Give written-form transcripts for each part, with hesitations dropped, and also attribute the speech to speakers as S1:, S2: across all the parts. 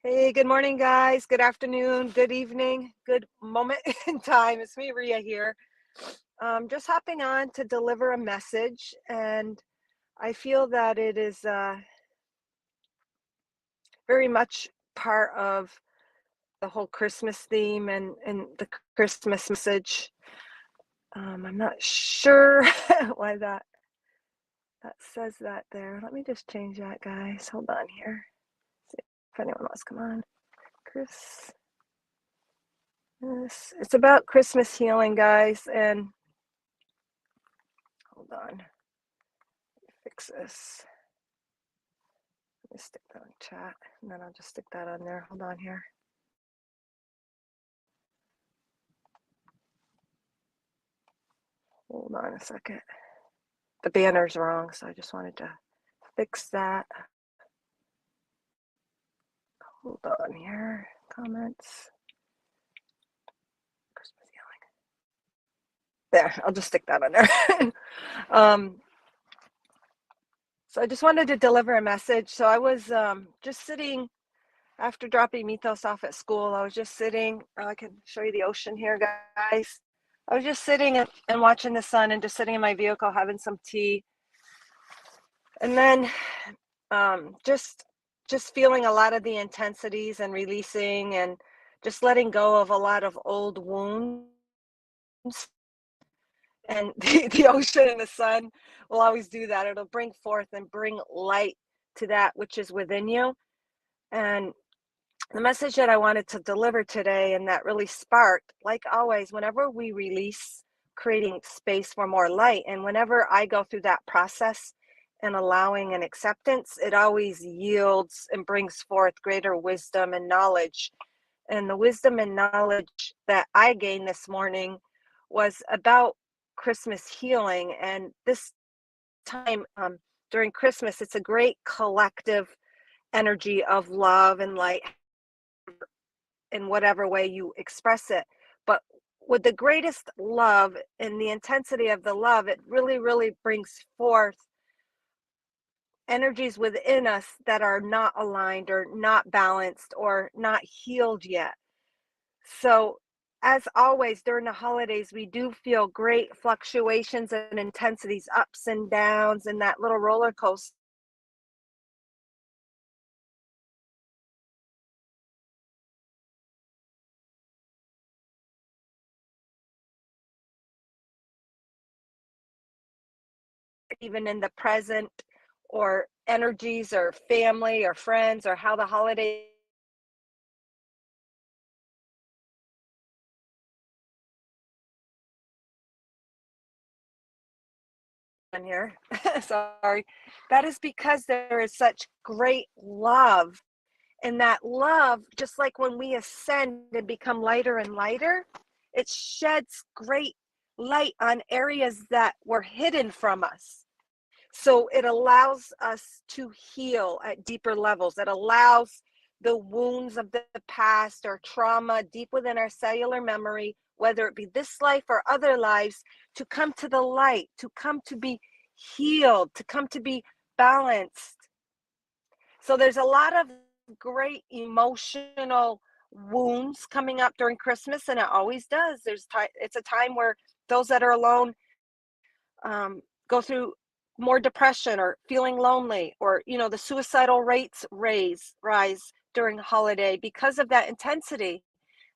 S1: Hey, good morning, guys. Good afternoon, good evening, good moment in time. It's me, Ria, here. Just hopping on to deliver a message, and I feel that it is very much part of the whole Christmas theme and the Christmas message. I'm not sure why that says that there. Let me just change that, guys. Hold on here. See if anyone wants to come on. Chris. It's about Christmas healing, guys, and hold on, let me fix this. Let me stick that in chat, and then I'll just stick that on there. Hold on here. Hold on a second. The banner's wrong, so I just wanted to fix that. Hold on here. Comments. Christmas healing. There, I'll just stick that on there. So I just wanted to deliver a message. So I was just sitting after dropping Mythos off at school. I was just sitting. I can show you the ocean here, guys. I was just sitting and watching the sun and just sitting in my vehicle having some tea. And then just feeling a lot of the intensities and releasing and just letting go of a lot of old wounds. And the ocean and the sun will always do that. It'll bring forth and bring light to that which is within you. And the message that I wanted to deliver today, and that really sparked, like always, whenever we release, creating space for more light, and whenever I go through that process and allowing and acceptance, it always yields and brings forth greater wisdom and knowledge. And the wisdom and knowledge that I gained this morning was about Christmas healing. And this time during Christmas, it's a great collective energy of love and light in whatever way you express it. But with the greatest love and the intensity of the love, it really, really brings forth energies within us that are not aligned or not balanced or not healed yet. So, as always, during the holidays, we do feel great fluctuations and intensities, ups and downs, and that little roller coaster. Even in the present, or energies or family or friends, or how the holiday in here. Sorry. That is because there is such great love. And that love, just like when we ascend and become lighter and lighter, it sheds great light on areas that were hidden from us. So it allows us to heal at deeper levels. It allows the wounds of the past or trauma deep within our cellular memory, whether it be this life or other lives, to come to the light, to come to be healed, to come to be balanced. So there's a lot of great emotional wounds coming up during Christmas, and it always does. It's a time where those that are alone go through more depression or feeling lonely, or the suicidal rates rise during holiday because of that intensity.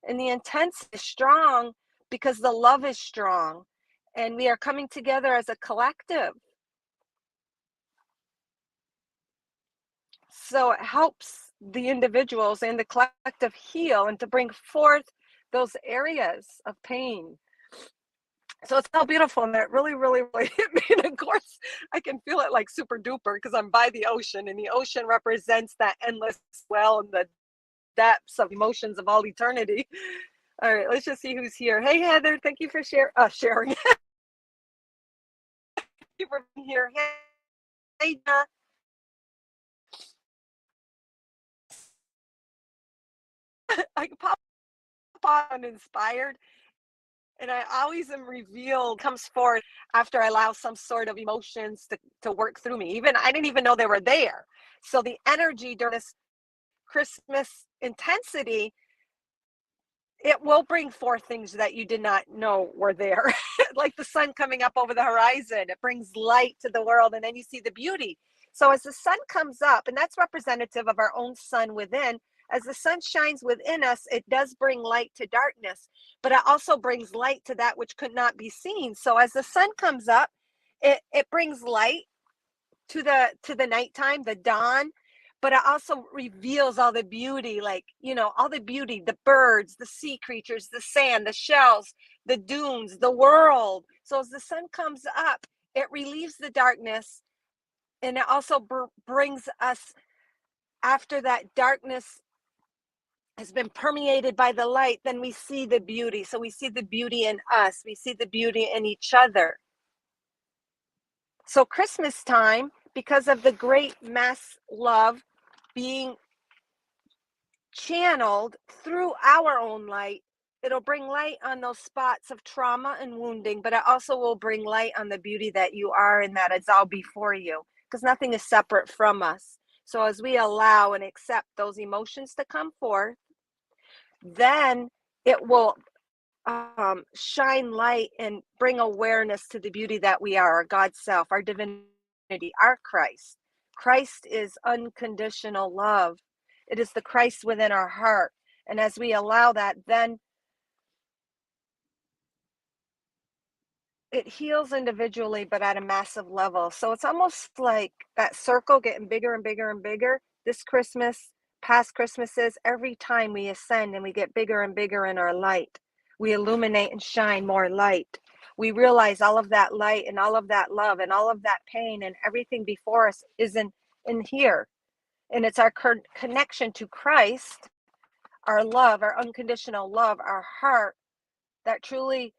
S1: And the intensity is strong because the love is strong, and we are coming together as a collective. So it helps the individuals and the collective heal and to bring forth those areas of pain. So it's so beautiful, and that really, really, really hit me. And of course, I can feel it like super duper because I'm by the ocean, and the ocean represents that endless well and the depths of emotions of all eternity. All right, let's just see who's here. Hey, Heather, thank you for sharing. Thank you for being here. Hey, Dana. I pop on inspired, and I always am revealed, comes forward after I allow some sort of emotions to work through me. Even I didn't even know they were there. So the energy during this Christmas intensity, it will bring forth things that you did not know were there. Like the sun coming up over the horizon, it brings light to the world, and then you see the beauty. So as the sun comes up, and that's representative of our own sun within, as the sun shines within us, it does bring light to darkness, but it also brings light to that which could not be seen. So as the sun comes up, it brings light to the nighttime, the dawn, but it also reveals all the beauty, like, all the beauty, the birds, the sea creatures, the sand, the shells, the dunes, the world. So as the sun comes up, it relieves the darkness, and it also brings us, after that darkness has been permeated by the light, then we see the beauty. So we see the beauty in us, we see the beauty in each other. So Christmas time, because of the great mass love being channeled through our own light, it'll bring light on those spots of trauma and wounding, but it also will bring light on the beauty that you are and that it's all before you, because nothing is separate from us. So as we allow and accept those emotions to come forth, then it will shine light and bring awareness to the beauty that we are, our God self, our divinity, our Christ. Christ is unconditional love. It is the Christ within our heart. And as we allow that, then it heals individually, but at a massive level. So it's almost like that circle getting bigger and bigger and bigger. This Christmas, past Christmases, every time we ascend and we get bigger and bigger in our light, we illuminate and shine more light. We realize all of that light and all of that love and all of that pain and everything before us is in here. And it's our connection to Christ, our love, our unconditional love, our heart, that truly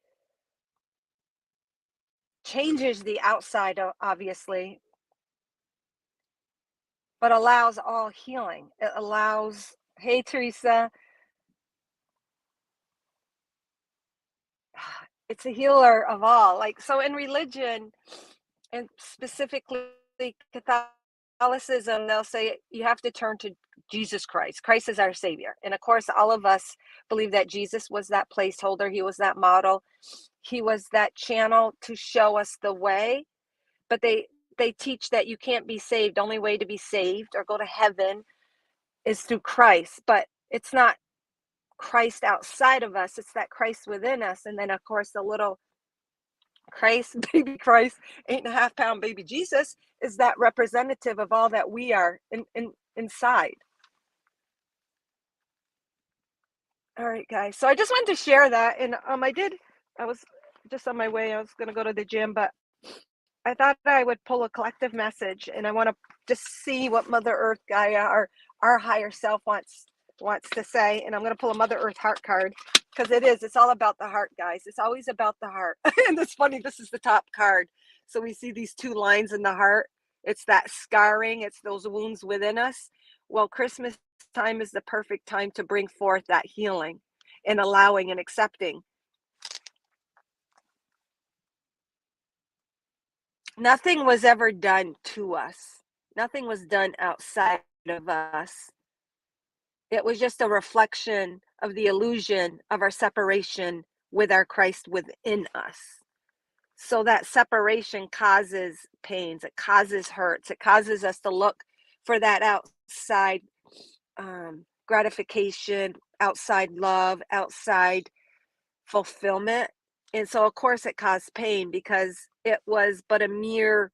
S1: changes the outside, obviously, but allows all healing. It allows, hey, Teresa, it's a healer of all. Like, so in religion, and specifically Catholicism, they'll say you have to turn to Jesus Christ. Christ is our savior. And of course, all of us believe that Jesus was that placeholder. He was that model. He was that channel to show us the way. But they teach that you can't be saved. The only way to be saved or go to heaven is through Christ. But it's not Christ outside of us. It's that Christ within us. And then, of course, the little Christ, baby Christ, 8.5 pound baby Jesus is that representative of all that we are inside. All right, guys. So I just wanted to share that. And I was just on my way. I was going to go to the gym, but I thought I would pull a collective message, and I want to just see what Mother Earth, Gaia, our higher self wants to say. And I'm going to pull a Mother Earth heart card, because it's all about the heart, guys. It's always about the heart. And it's funny, this is the top card. So we see these two lines in the heart. It's that scarring, it's those wounds within us. Well, Christmas time is the perfect time to bring forth that healing and allowing and accepting. Nothing was ever done to us. Nothing was done outside of us. It was just a reflection of the illusion of our separation with our Christ within us. So that separation causes pains, it causes hurts, it causes us to look for that outside gratification, outside love, outside fulfillment. And so, of course, it caused pain, because it was but a mere,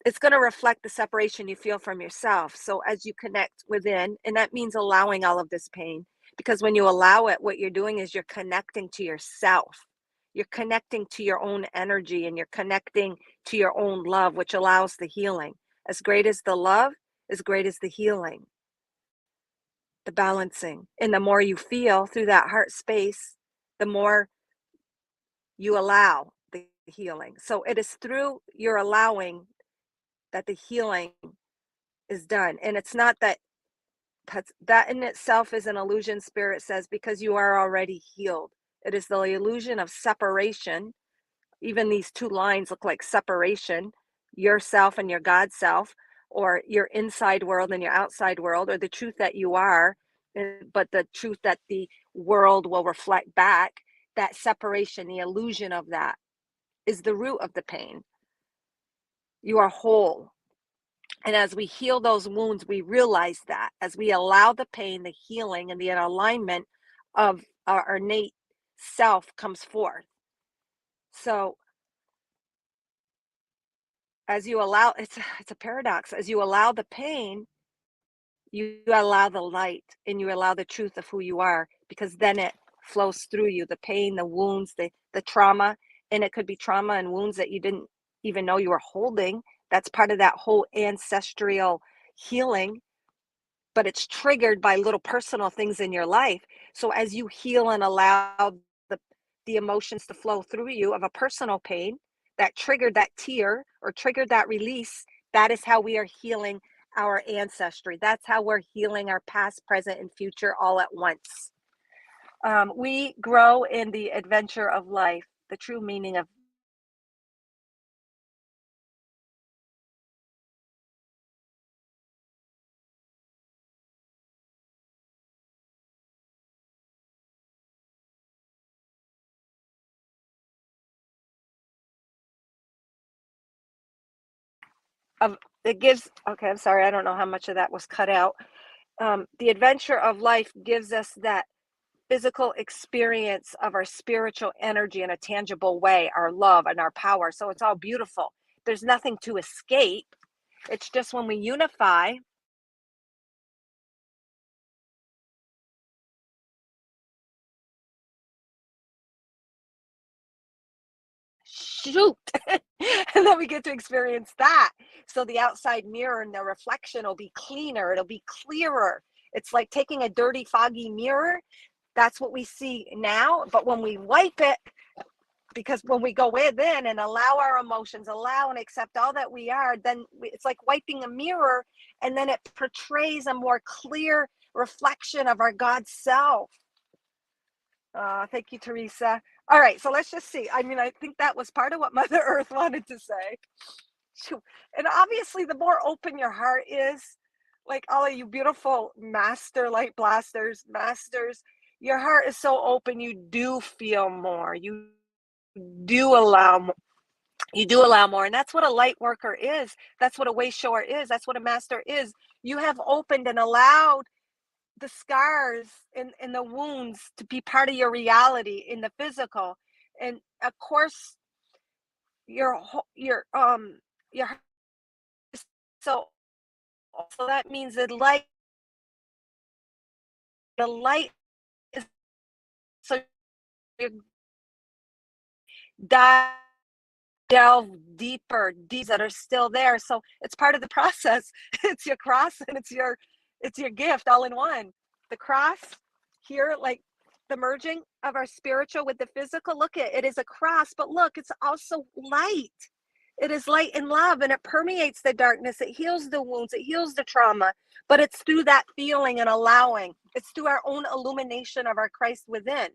S1: it's going to reflect the separation you feel from yourself. So as you connect within, and that means allowing all of this pain, because when you allow it, what you're doing is you're connecting to yourself. You're connecting to your own energy, and you're connecting to your own love, which allows the healing. As great as the love, as great as the healing, the balancing. And the more you feel through that heart space, the more you allow the healing. So it is through your allowing that the healing is done. And it's not that in itself is an illusion, Spirit says, because you are already healed. It is the illusion of separation. Even these two lines look like separation, yourself and your God self, or your inside world and your outside world, or the truth that you are, but the truth that the world will reflect back, that separation, the illusion of that is the root of the pain. You are whole. And as we heal those wounds, we realize that as we allow the pain, the healing, and the alignment of our innate self comes forth. So as you allow, it's a paradox. As you allow the pain, you allow the light and you allow the truth of who you are, because then it flows through you, the pain, the wounds, the trauma. And it could be trauma and wounds that you didn't even know you were holding. That's part of that whole ancestral healing, but it's triggered by little personal things in your life. So as you heal and allow the the emotions to flow through you of a personal pain that triggered that tear or triggered that release, that is how we are healing our ancestry. That's how we're healing our past, present, and future all at once. We grow in the adventure of life, the true meaning of it gives. Okay, I'm sorry, I don't know how much of that was cut out. The adventure of life gives us that physical experience of our spiritual energy in a tangible way, our love and our power. So it's all beautiful. There's nothing to escape. It's just when we unify. Shoot. And then we get to experience that. So the outside mirror and the reflection will be cleaner, it'll be clearer. It's like taking a dirty, foggy mirror. That's what we see now. But when we wipe it, because when we go within and allow our emotions, allow and accept all that we are, then it's like wiping a mirror, and then it portrays a more clear reflection of our God self. Thank you, Teresa. All right, so let's just see. I mean, I think that was part of what Mother Earth wanted to say. And obviously, the more open your heart is, like all of you beautiful master light blasters, masters, your heart is so open, you do feel more. Do allow you do allow more. And that's what a light worker is. That's what a way shower is. That's what a master is. You have opened and allowed the scars and the wounds to be part of your reality in the physical. And of course, your heart is so so that means the light is so you dive delve deeper, deeds that are still there. So it's part of the process. It's your cross and it's your gift all in one. The cross here, like the merging of our spiritual with the physical. Look at it is a cross, but look, it's also light. It is light and love, and it permeates the darkness. It heals the wounds, it heals the trauma, but it's through that feeling and allowing. It's through our own illumination of our Christ within.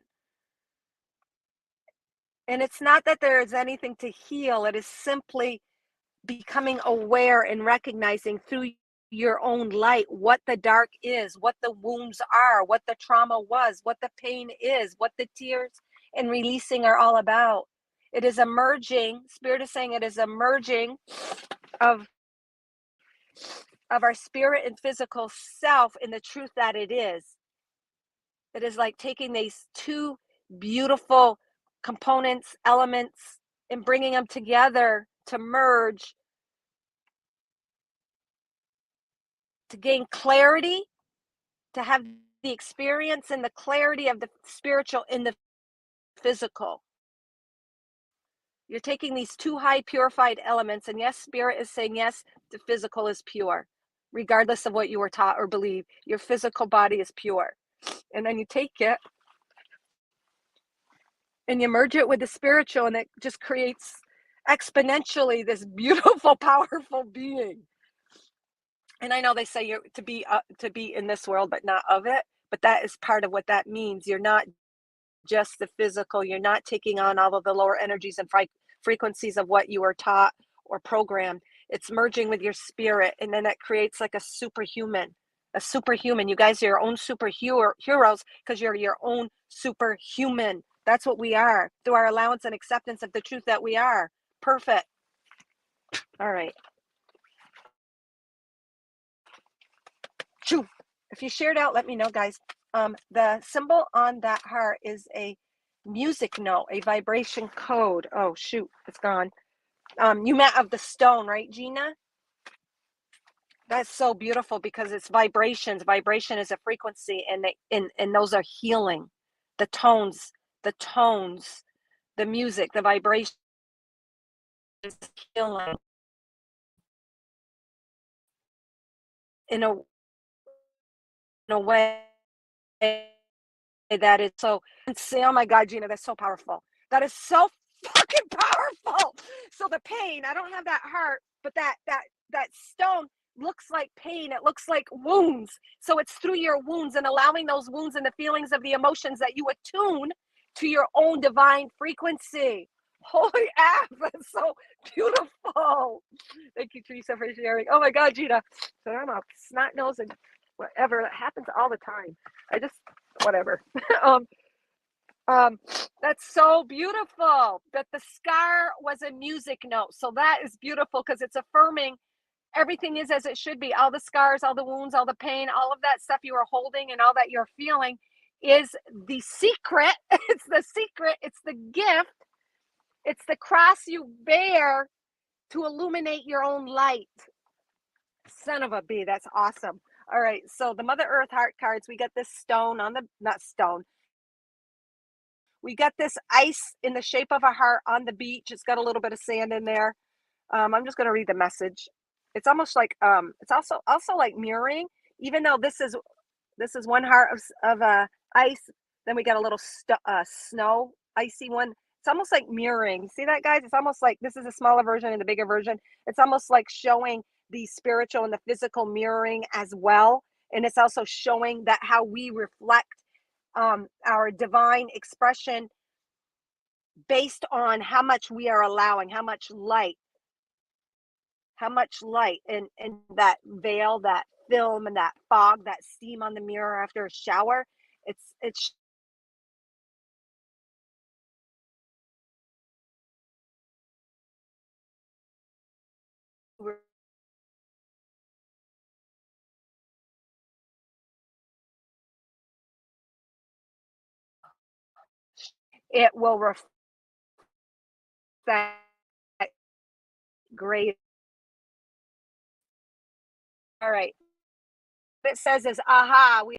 S1: And it's not that there is anything to heal, it is simply becoming aware and recognizing through your own light what the dark is, what the wounds are, what the trauma was, what the pain is, what the tears and releasing are all about. It is a merging, Spirit is saying it is a merging of our spirit and physical self in the truth that it is. It is like taking these two beautiful components, elements, and bringing them together to merge, to gain clarity, to have the experience and the clarity of the spiritual in the physical. You're taking these two high purified elements, and yes, spirit is saying yes, the physical is pure, regardless of what you were taught or believe. Your physical body is pure. And then you take it and you merge it with the spiritual, and it just creates exponentially this beautiful, powerful being. And I know they say you're to be in this world, but not of it. But that is part of what that means. You're not just the physical. You're not taking on all of the lower energies and frequencies of what you were taught or programmed. It's merging with your spirit, and then that creates like a superhuman. A superhuman. You guys are your own heroes because you're your own superhuman. That's what we are through our allowance and acceptance of the truth that we are. Perfect. All right. Shoo. If you shared out, let me know, guys. The symbol on that heart is a music note, a vibration code. Oh, shoot. It's gone. You meant of the stone, right, Gina? That's so beautiful because it's vibrations. Vibration is a frequency, and those are healing. The tones, the tones, the music, the vibration is healing in a way that is so. And say, oh my God, Gina, that's so powerful. That is so fucking powerful. So the pain, I don't have that heart, but that stone looks like pain. It looks like wounds. So it's through your wounds and allowing those wounds and the feelings of the emotions that you attune to your own divine frequency. Holy app, that's so beautiful. Thank you, Teresa, for sharing. Oh my God, Gina. So I'm a snot nose and whatever. That happens all the time. I just whatever. um, um, that's so beautiful that the scar was a music note. So that is beautiful because it's affirming everything is as it should be. All the scars, all the wounds, all the pain, all of that stuff you are holding and all that you're feeling is the secret. It's the secret. It's the gift. It's the cross you bear to illuminate your own light. Son of a bee. That's awesome. All right. So the Mother Earth heart cards, we got this stone on the, not stone. We got this ice in the shape of a heart on the beach. It's got a little bit of sand in there. I'm just going to read the message. It's almost like it's also like mirroring. Even though this is one heart of ice, then we got a little snow icy one. It's almost like mirroring. See that, guys? It's almost like this is a smaller version and the bigger version. It's almost like showing the spiritual and the physical mirroring as well, and it's also showing that how we reflect our divine expression based on how much we are allowing, how much light and that veil, that film and that fog, that steam on the mirror after a shower. It's it will reflect great. All right. What it says is aha, we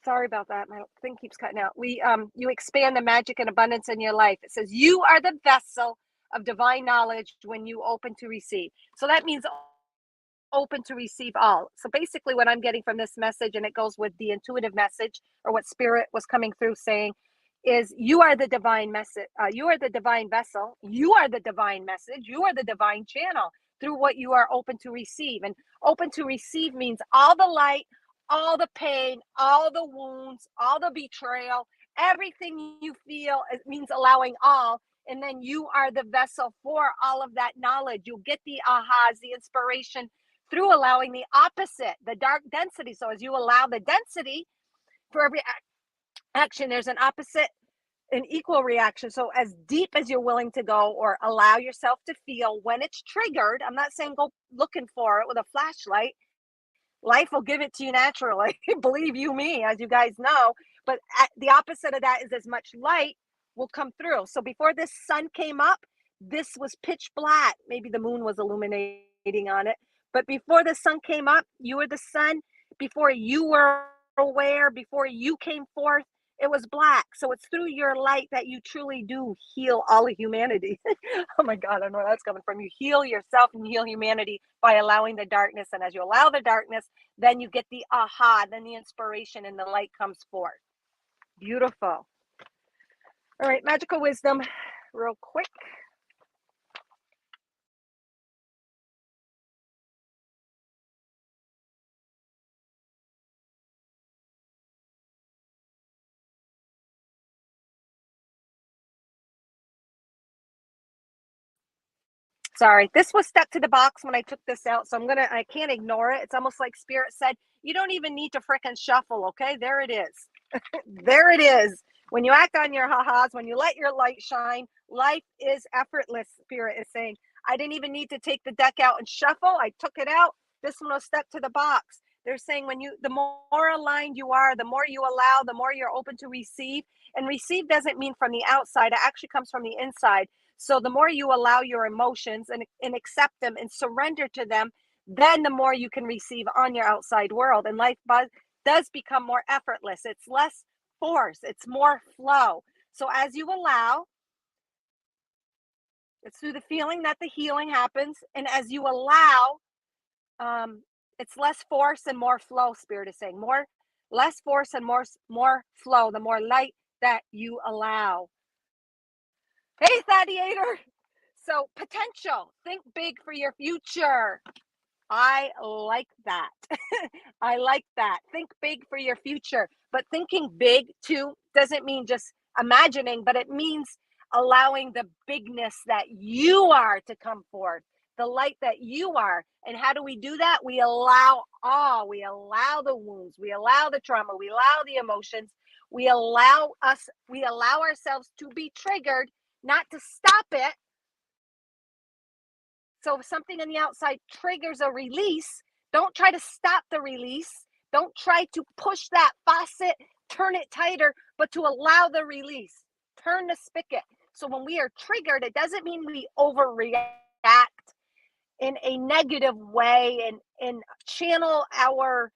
S1: sorry about that. My thing keeps cutting out. We you expand the magic and abundance in your life. It says you are the vessel of divine knowledge when you open to receive. So that means open to receive all. So basically, what I'm getting from this message, and it goes with the intuitive message or what spirit was coming through saying, is you are the divine message. You are the divine vessel. You are the divine message. You are the divine channel through what you are open to receive. And open to receive means all the light, all the pain, all the wounds, all the betrayal, everything you feel. It means allowing all, and then you are the vessel for all of that knowledge. You'll get the ahas, the inspiration through allowing the opposite, the dark density. So as you allow the density for every action, there's an opposite, an equal reaction. So as deep as you're willing to go or allow yourself to feel when it's triggered, I'm not saying go looking for it with a flashlight. Life will give it to you naturally. Believe you me, as you guys know. But the opposite of that is as much light will come through. So before this sun came up, this was pitch black. Maybe the moon was illuminating on it. But before the sun came up, you were the sun. Before you were aware, before you came forth, it was black. So it's through your light that you truly do heal all of humanity. Oh my God, I don't know where that's coming from. You heal yourself and heal humanity by allowing the darkness. And as you allow the darkness, then you get the aha, then the inspiration and the light comes forth. Beautiful. All right, magical wisdom, real quick. Sorry, this was stuck to the box when I took this out, so I can't ignore it. It's almost like Spirit said, you don't even need to frickin' shuffle, okay? There it is. There it is. When you act on your ha-has, when you let your light shine, life is effortless, Spirit is saying. I didn't even need to take the deck out and shuffle. I took it out. This one was stuck to the box. They're saying the more aligned you are, the more you allow, the more you're open to receive. And receive doesn't mean from the outside, it actually comes from the inside. So the more you allow your emotions and accept them and surrender to them, then the more you can receive on your outside world. And life does become more effortless. It's less force, it's more flow. So as you allow, it's through the feeling that the healing happens. And as you allow, it's less force and more flow, Spirit is saying. Less force and more flow, the more light that you allow. Hey, Thaddeator. So potential. Think big for your future. I like that. I like that. Think big for your future. But thinking big too doesn't mean just imagining, but it means allowing the bigness that you are to come forth, the light that you are. And how do we do that? We allow all, we allow the wounds, we allow the trauma, we allow the emotions, we allow ourselves to be triggered, not to stop it. So if something in the outside triggers a release, don't try to stop the release. Don't try to push that faucet, turn it tighter, but to allow the release. Turn the spigot. So when we are triggered, it doesn't mean we overreact in a negative way and channel our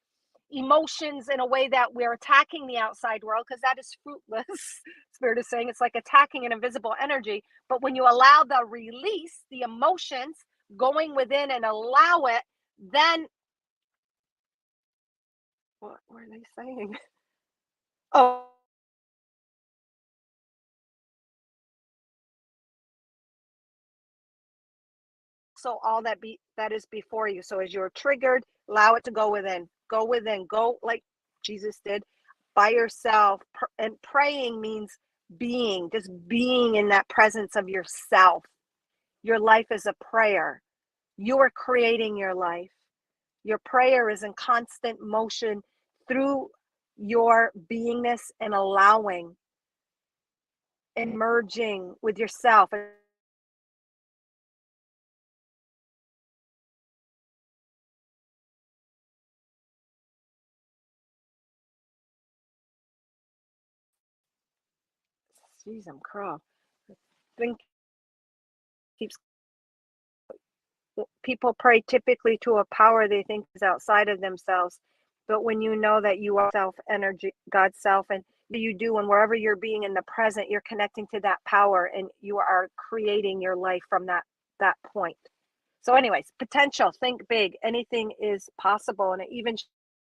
S1: emotions in a way that we're attacking the outside world, because that is fruitless. Spirit is saying it's like attacking an invisible energy. But when you allow the release, the emotions going within and allow it, then what were they saying? Oh, so all that is before you. So as you're triggered, allow it to go within. Go within. Go like Jesus did by yourself. And praying means just being in that presence of yourself. Your life is a prayer. You are creating your life. Your prayer is in constant motion through your beingness and allowing and merging with yourself. Jeez, I'm crow. Think keeps People pray typically to a power they think is outside of themselves. But when you know that you are self energy, God's self, and you do, and wherever you're being in the present, you're connecting to that power and you are creating your life from that point. So, anyways, potential, think big. Anything is possible. And it even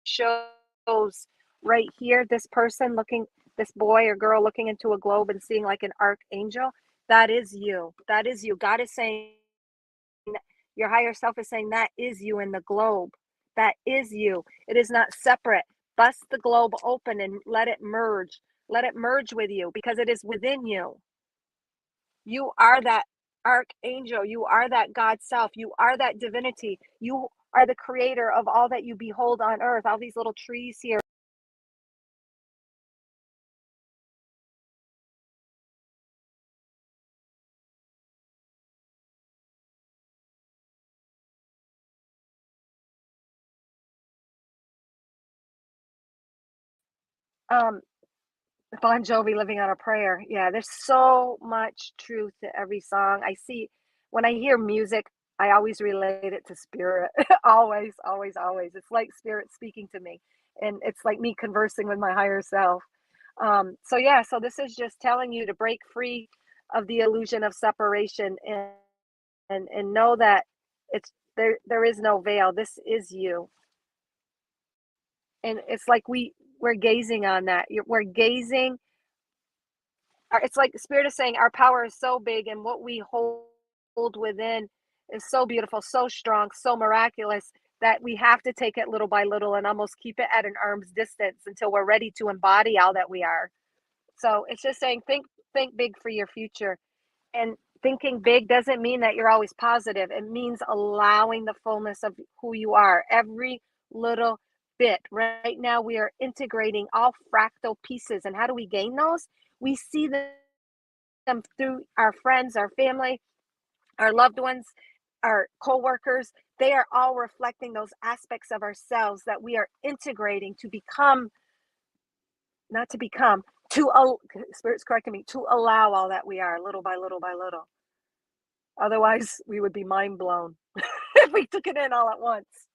S1: shows right here this boy or girl looking into a globe and seeing like an archangel. That is you. That is you. God is saying, your higher self is saying that is you in the globe. That is you. It is not separate. Bust the globe open and let it merge. Let it merge with you because it is within you. You are that archangel. You are that God self. You are that divinity. You are the creator of all that you behold on earth. All these little trees here. Um, Bon Jovi, Living on a Prayer. Yeah, there's so much truth to every song. When I hear music, I always relate it to spirit. Always, always, always. It's like spirit speaking to me. And it's like me conversing with my higher self. So yeah, so this is just telling you to break free of the illusion of separation and know that it's there is no veil. This is you. And it's like we're gazing on that. We're gazing. It's like spirit is saying our power is so big and what we hold within is so beautiful, so strong, so miraculous that we have to take it little by little and almost keep it at an arm's distance until we're ready to embody all that we are. So it's just saying think big for your future and thinking big doesn't mean that you're always positive. It means allowing the fullness of who you are, every little bit. Right now, we are integrating all fractal pieces. And how do we gain those? We see them through our friends, our family, our loved ones, our coworkers. They are all reflecting those aspects of ourselves that we are integrating to become, not to become, Spirit's correcting me, to allow all that we are little by little by little. Otherwise, we would be mind blown if we took it in all at once.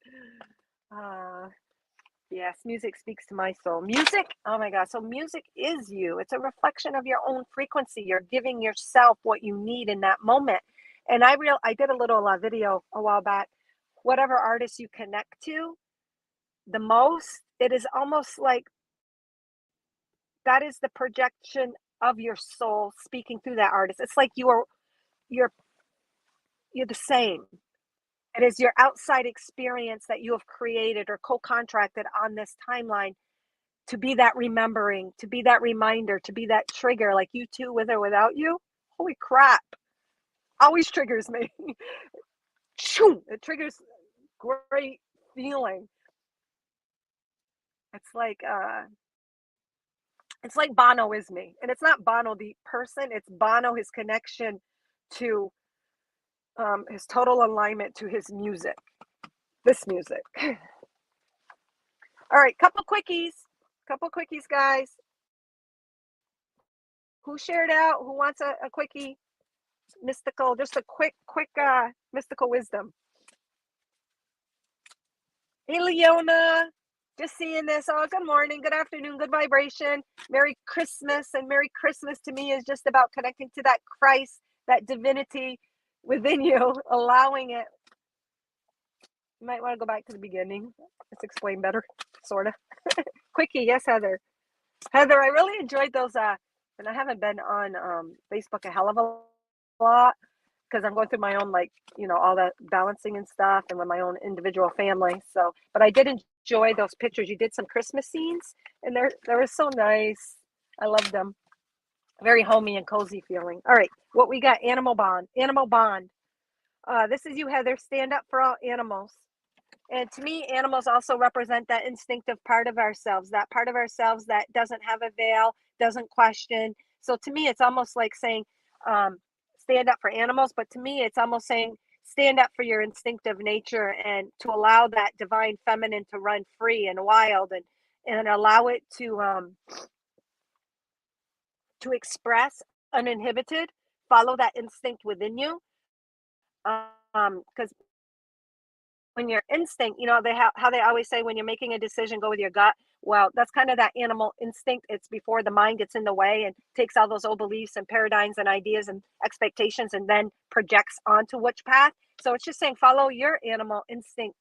S1: Yes, music speaks to my soul. Music, oh my God. So music is you. It's a reflection of your own frequency. You're giving yourself what you need in that moment. And I did a little video a while back. Whatever artist you connect to the most, it is almost like that is the projection of your soul speaking through that artist. It's like you're the same. It is your outside experience that you have created or co-contracted on this timeline to be that remembering, to be that reminder, to be that trigger, like U2 with or without you. Holy crap. Always triggers me. It triggers great feeling. It's like Bono is me. And it's not Bono the person, it's Bono, his connection to his total alignment to his music. This music. All right, couple quickies, guys. Who shared out? Who wants a quickie? Mystical, just a quick mystical wisdom. Hey, Leona, just seeing this. Oh, good morning, good afternoon, good vibration. Merry Christmas. And Merry Christmas to me is just about connecting to that Christ, that divinity within you, allowing it. You might want to go back to the beginning. Let's explain better, sort of. Quickie, yes, Heather. Heather, I really enjoyed those. And I haven't been on Facebook a hell of a lot because I'm going through my own, like, all that balancing and stuff and with my own individual family. So, but I did enjoy those pictures. You did some Christmas scenes and they were so nice. I loved them. Very homey and cozy feeling. All right, what we got? Animal bond. This is you, Heather. Stand up for all animals. And to me, animals also represent that instinctive part of ourselves, that part of ourselves that doesn't have a veil, doesn't question. So to me, it's almost like saying, stand up for animals. But to me, it's almost saying, stand up for your instinctive nature and to allow that divine feminine to run free and wild and allow it to express uninhibited, follow that instinct within you. Because when your instinct, how they always say when you're making a decision, go with your gut. Well, that's kind of that animal instinct. It's before the mind gets in the way and takes all those old beliefs and paradigms and ideas and expectations and then projects onto which path. So it's just saying follow your animal instinct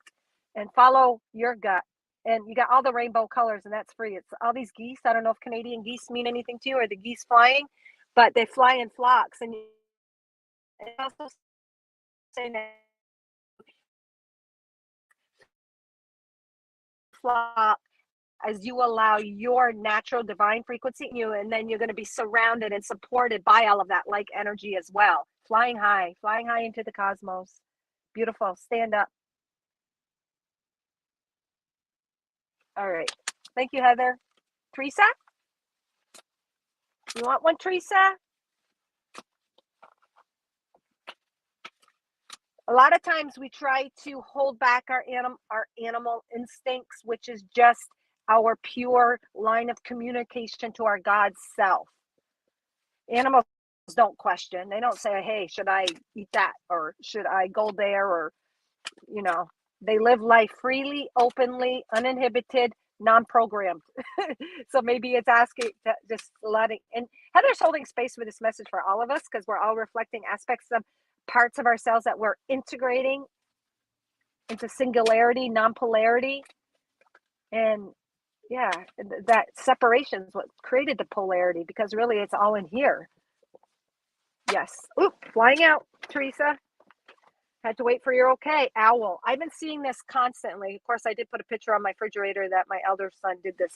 S1: and follow your gut. And you got all the rainbow colors, and that's free. It's all these geese. I don't know if Canadian geese mean anything to you, or the geese flying, but they fly in flocks. And also saying that flock as you allow your natural divine frequency in you, and then you're going to be surrounded and supported by all of that like energy as well. Flying high into the cosmos. Beautiful. Stand up. All right. Thank you, Heather. Teresa? You want one, Teresa? A lot of times we try to hold back our animal instincts, which is just our pure line of communication to our God self. Animals don't question. They don't say, hey, should I eat that? Or should I go there? Or, they live life freely, openly, uninhibited, non-programmed. So maybe it's asking, just letting, and Heather's holding space with this message for all of us because we're all reflecting aspects of parts of ourselves that we're integrating into singularity, non-polarity. And yeah, that separation is what created the polarity, because really it's all in here. Yes. Oop, flying out, Teresa. Had to wait for your okay. Owl. I've been seeing this constantly. Of course, I did put a picture on my refrigerator that my elder son did this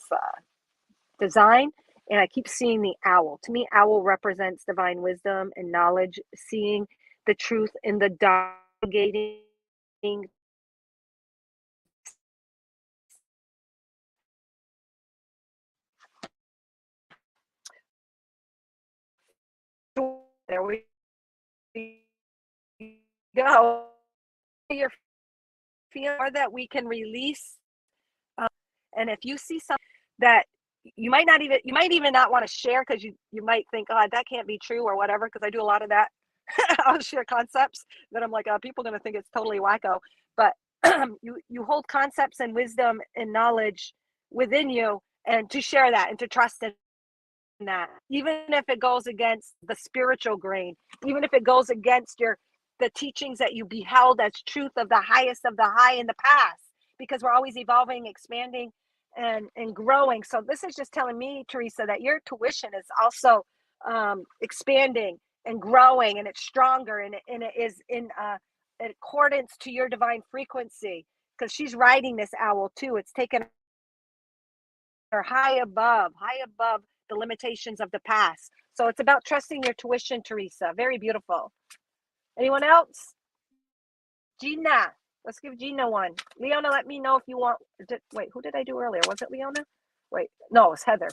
S1: design. And I keep seeing the owl. To me, owl represents divine wisdom and knowledge, seeing the truth in the delegating there we go. Your feel or that we can release. And if you see something that you might even not want to share because you might think, oh, that can't be true or whatever. Because I do a lot of that. I'll share concepts that I'm like, people are going to think it's totally wacko. But you hold concepts and wisdom and knowledge within you, and to share that and to trust in that, even if it goes against the spiritual grain, even if it goes against the teachings that you beheld as truth of the highest of the high in the past, because we're always evolving, expanding, and growing. So this is just telling me, Teresa, that your tuition is also expanding and growing, and it's stronger, and it is in accordance to your divine frequency, because she's riding this owl too. It's taken her high above the limitations of the past. So it's about trusting your tuition, Teresa. Very beautiful. Anyone else? Gina. Let's give Gina one. Leona, let me know if you want. Wait, who did I do earlier? Was it Leona? Wait, no, it's Heather.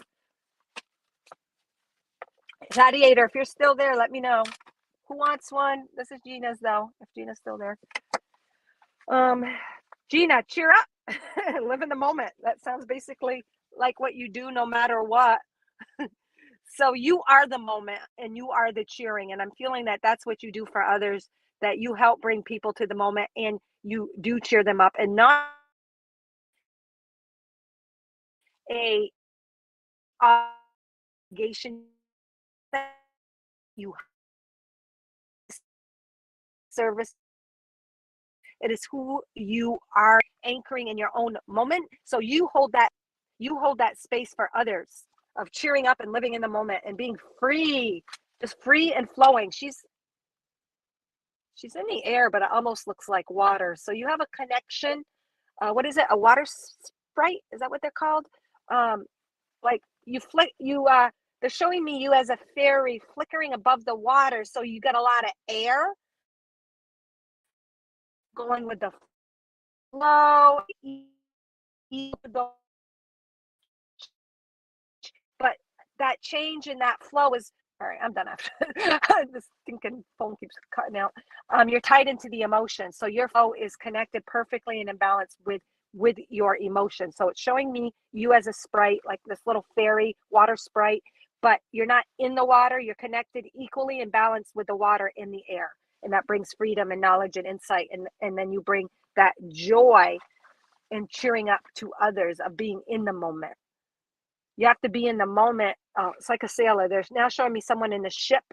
S1: Gladiator, if you're still there, let me know. Who wants one? This is Gina's, though, if Gina's still there. Gina, cheer up. Live in the moment. That sounds basically like what you do no matter what. So you are the moment, and you are the cheering. And I'm feeling that that's what you do for others, that you help bring people to the moment, and you do cheer them up, and not a obligation that you service. It is who you are, anchoring in your own moment. So you hold that space for others of cheering up and living in the moment and being free, just free and flowing. She's in the air, but it almost looks like water. So you have a connection. What is it? A water sprite? Is that what they're called? Like they're showing me you as a fairy flickering above the water. So you got a lot of air going with the flow. But that change in that flow is all right. I'm done after this stinking phone keeps cutting out. You're tied into the emotion, so your flow is connected perfectly and in balance with your emotion. So it's showing me you as a sprite, like this little fairy water sprite, but you're not in the water. You're connected equally and balanced with the water in the air, and that brings freedom and knowledge and insight, and then you bring that joy and cheering up to others of being in the moment. You have to be in the moment. It's like a sailor. There's now showing me someone in the ship,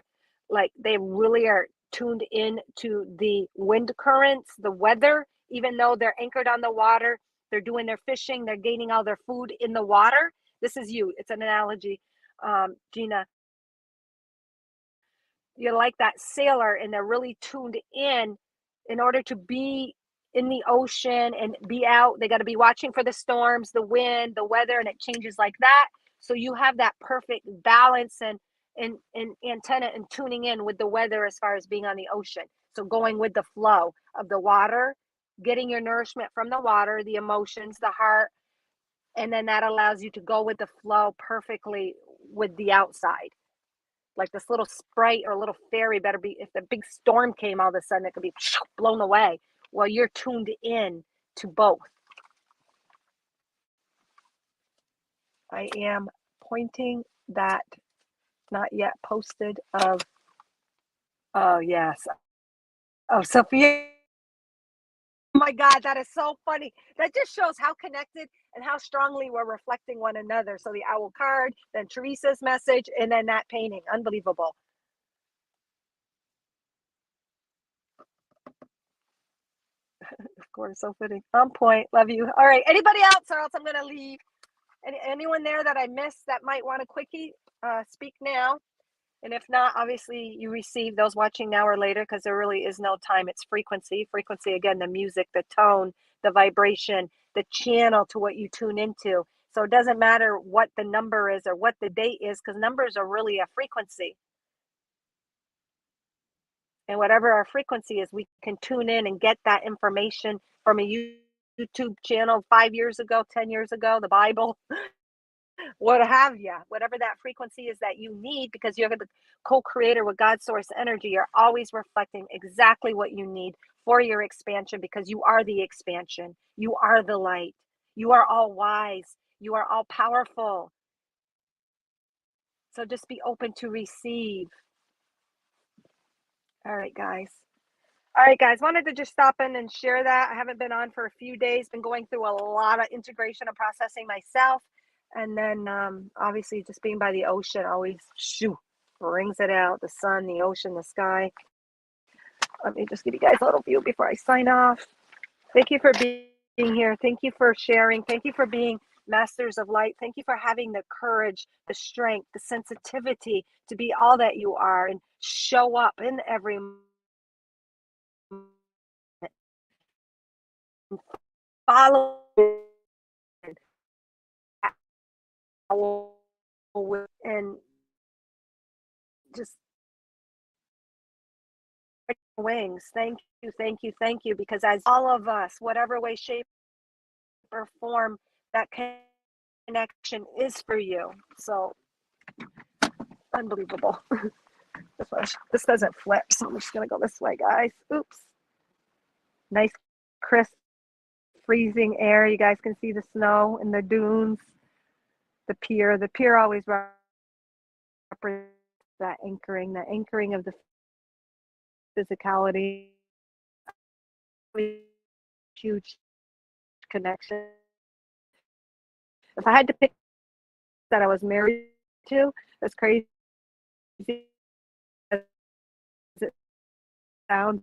S1: like they really are tuned in to the wind currents, the weather, even though they're anchored on the water. They're doing their fishing. They're gaining all their food in the water. This is you. It's an analogy, Gina. You're like that sailor, and they're really tuned in order to be in the ocean and be out. They got to be watching for the storms, the wind, the weather, and it changes like that. So you have that perfect balance and antenna and tuning in with the weather as far as being on the ocean. So going with the flow of the water, getting your nourishment from the water, the emotions, the heart, and then that allows you to go with the flow perfectly with the outside. Like this little sprite or a little fairy better be, if the big storm came all of a sudden, it could be blown away. Well, you're tuned in to both. I am pointing that not yet posted of, oh yes, oh Sophia. Oh my God, that is so funny. That just shows how connected and how strongly we're reflecting one another. So the owl card, then Teresa's message, and then that painting. Unbelievable. Of course, so fitting. On point. Love you. All right. Anybody else, or else I'm going to leave. Anyone there that I missed that might want a quickie, speak now. And if not, obviously you receive those watching now or later, because there really is no time. It's frequency. Frequency, again, the music, the tone, the vibration, the channel to what you tune into. So it doesn't matter what the number is or what the date is, because numbers are really a frequency. And whatever our frequency is, we can tune in and get that information from a YouTube channel 5 years ago, 10 years ago, the Bible, what have you, whatever that frequency is that you need, because you're the co-creator with God source energy. You're always reflecting exactly what you need for your expansion, because you are the expansion. You are the light. You are all wise. You are all powerful. So just be open to receive. All right, guys. All right, guys, wanted to just stop in and share that. I haven't been on for a few days, been going through a lot of integration and processing myself. And then obviously just being by the ocean always brings it out. The sun, the ocean, the sky. Let me just give you guys a little view before I sign off. Thank you for being here. Thank you for sharing. Thank you for being masters of light. Thank you for having the courage, the strength, the sensitivity to be all that you are and show up in every follow and just wings. Thank you, thank you, thank you. Because as all of us, whatever way, shape, or form that connection is for you. So unbelievable. This doesn't flip, so I'm just gonna go this way, guys. Oops. Nice, crisp, freezing air. You guys can see the snow and the dunes. The pier. The pier always represents that anchoring of the physicality. Huge connection. If I had to pick that I was married to, as crazy as it sounds,